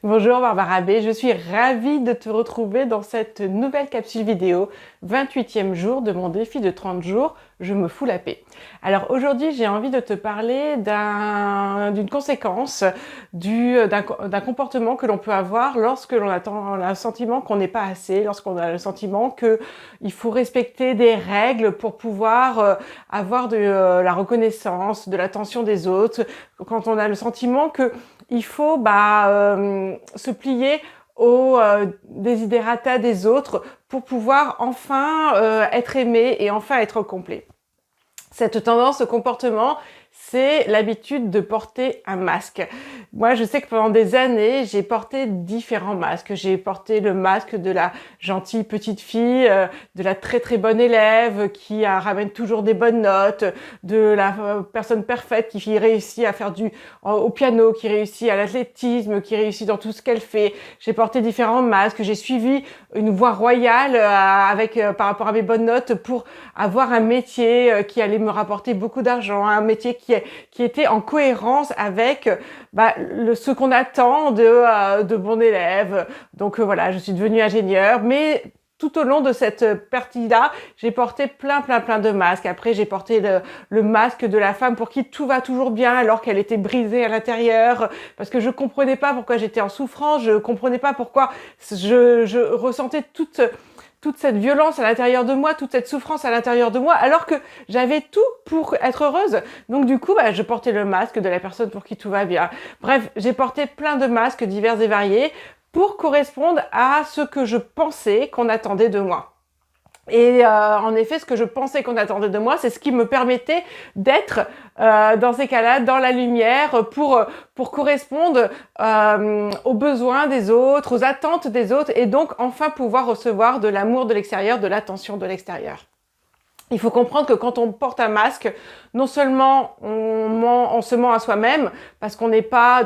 Bonjour Barbara B, je suis ravie de te retrouver dans cette nouvelle capsule vidéo, 28e jour de mon défi de 30 jours, je me fous la paix. Alors aujourd'hui j'ai envie de te parler d'une conséquence, d'un comportement que l'on peut avoir lorsque l'on a le sentiment qu'on n'est pas assez, lorsqu'on a le sentiment qu'il faut respecter des règles pour pouvoir avoir de la reconnaissance, de l'attention des autres, quand on a le sentiment qu'il faut se plier aux desiderata des autres pour pouvoir enfin être aimé et enfin être complet. Cette tendance, ce comportement, c'est l'habitude de porter un masque. Moi, je sais que pendant des années, j'ai porté différents masques. J'ai porté le masque de la gentille petite fille, de la très très bonne élève qui ramène toujours des bonnes notes, de la personne parfaite qui réussit à faire au piano, qui réussit à l'athlétisme, qui réussit dans tout ce qu'elle fait. J'ai porté différents masques. J'ai suivi une voie royale par rapport à mes bonnes notes pour avoir un métier qui allait me rapporter beaucoup d'argent, un métier qui était en cohérence avec ce qu'on attend de mon élève. Donc voilà, je suis devenue ingénieure, mais tout au long de cette partie-là, j'ai porté plein de masques. Après, j'ai porté le masque de la femme pour qui tout va toujours bien alors qu'elle était brisée à l'intérieur, parce que je comprenais pas pourquoi j'étais en souffrance, je comprenais pas pourquoi je ressentais toute cette violence à l'intérieur de moi, toute cette souffrance à l'intérieur de moi, alors que j'avais tout pour être heureuse. Donc du coup, je portais le masque de la personne pour qui tout va bien. Bref, j'ai porté plein de masques divers et variés pour correspondre à ce que je pensais qu'on attendait de moi. Et en effet, ce que je pensais qu'on attendait de moi, c'est ce qui me permettait d'être dans ces cas-là, dans la lumière, pour correspondre aux besoins des autres, aux attentes des autres, et donc enfin pouvoir recevoir de l'amour de l'extérieur, de l'attention de l'extérieur. Il faut comprendre que quand on porte un masque, non seulement on se ment à soi-même parce qu'on n'est pas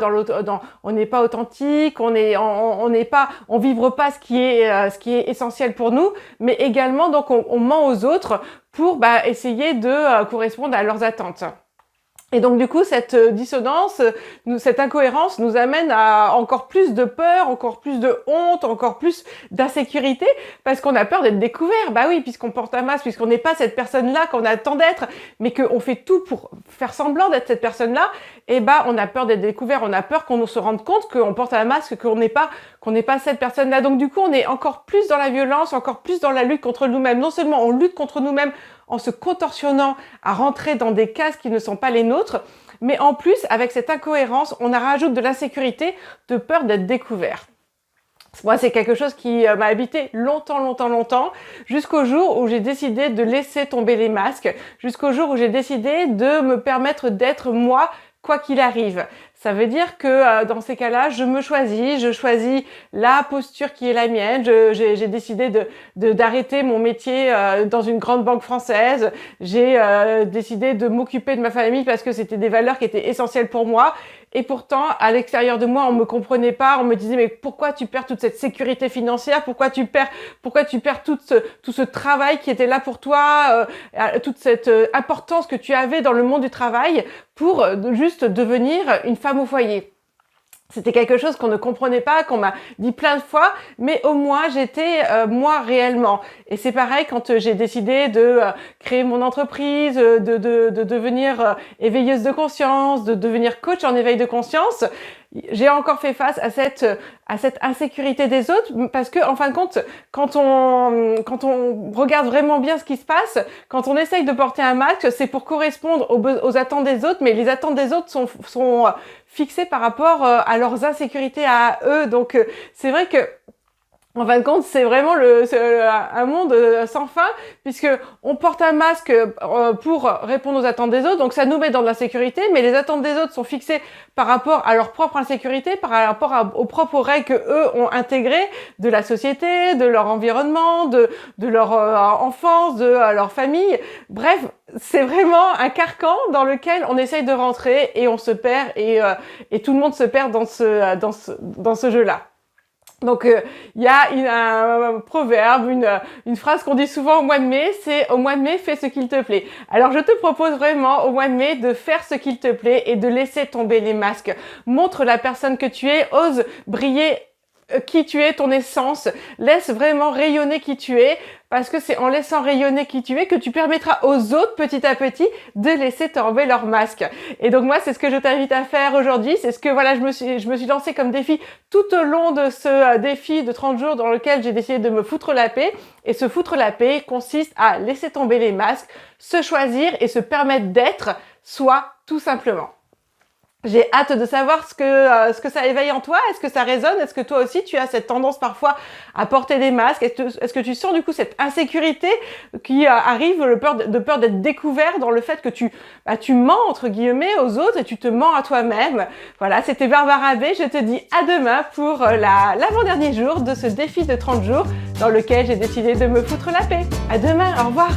on n'est pas authentique, on vibre pas ce qui est essentiel pour nous, mais également donc on ment aux autres pour essayer de correspondre à leurs attentes. Et donc du coup, cette dissonance, cette incohérence nous amène à encore plus de peur, encore plus de honte, encore plus d'insécurité, parce qu'on a peur d'être découvert. Bah oui, puisqu'on porte un masque, puisqu'on n'est pas cette personne-là qu'on attend d'être, mais qu'on fait tout pour faire semblant d'être cette personne-là, et on a peur d'être découvert, on a peur qu'on se rende compte qu'on porte un masque, qu'on n'est pas cette personne-là. Donc du coup, on est encore plus dans la violence, encore plus dans la lutte contre nous-mêmes. Non seulement on lutte contre nous-mêmes en se contorsionnant à rentrer dans des cases qui ne sont pas les nôtres, mais en plus, avec cette incohérence, on rajoute de l'insécurité, de peur d'être découvert. Moi, c'est quelque chose qui m'a habité longtemps, jusqu'au jour où j'ai décidé de laisser tomber les masques, jusqu'au jour où j'ai décidé de me permettre d'être moi, quoi qu'il arrive. Ça veut dire que dans ces cas-là, je choisis la posture qui est la mienne. J'ai décidé d'arrêter mon métier dans une grande banque française. J'ai décidé de m'occuper de ma famille parce que c'était des valeurs qui étaient essentielles pour moi. Et pourtant, à l'extérieur de moi, on me comprenait pas. On me disait mais pourquoi tu perds toute cette sécurité financière? Pourquoi tu perds tout ce travail qui était là pour toi? Toute cette importance que tu avais dans le monde du travail pour juste devenir une femme au foyer. C'était quelque chose qu'on ne comprenait pas, qu'on m'a dit plein de fois, mais au moins j'étais moi réellement. Et c'est pareil quand j'ai décidé de créer mon entreprise, de devenir éveilleuse de conscience, de devenir coach en éveil de conscience. J'ai encore fait face à cette insécurité des autres parce que en fin de compte, quand on regarde vraiment bien ce qui se passe, quand on essaye de porter un masque, c'est pour correspondre aux attentes des autres, mais les attentes des autres sont fixées par rapport à leurs insécurités à eux. Donc c'est vrai que en fin de compte, c'est vraiment un monde sans fin, puisque on porte un masque pour répondre aux attentes des autres, donc ça nous met dans de l'insécurité, mais les attentes des autres sont fixées par rapport à leur propre insécurité, par rapport aux propres règles que eux ont intégrées de la société, de leur environnement, de leur enfance, de leur famille. Bref, c'est vraiment un carcan dans lequel on essaye de rentrer et on se perd et tout le monde se perd dans ce jeu-là. Donc, il y a un proverbe, une phrase qu'on dit souvent au mois de mai, c'est « Au mois de mai, fais ce qu'il te plaît ». Alors, je te propose vraiment au mois de mai de faire ce qu'il te plaît et de laisser tomber les masques. Montre la personne que tu es, ose briller qui tu es, ton essence, laisse vraiment rayonner qui tu es, parce que c'est en laissant rayonner qui tu es que tu permettras aux autres petit à petit de laisser tomber leur masque. Et donc moi, c'est ce que je t'invite à faire aujourd'hui, c'est ce que voilà, je me suis lancée comme défi tout au long de ce défi de 30 jours dans lequel j'ai décidé de me foutre la paix. Et se foutre la paix consiste à laisser tomber les masques, se choisir et se permettre d'être soi tout simplement. J'ai hâte de savoir ce que ça éveille en toi. Est-ce que ça résonne? Est-ce que toi aussi tu as cette tendance parfois à porter des masques? Est-ce que tu sens du coup cette insécurité qui arrive, de peur d'être découvert dans le fait que tu mens entre guillemets aux autres et tu te mens à toi-même? Voilà, c'était Barbara B. Je te dis à demain pour l'avant-dernier jour de ce défi de 30 jours dans lequel j'ai décidé de me foutre la paix. À demain, au revoir.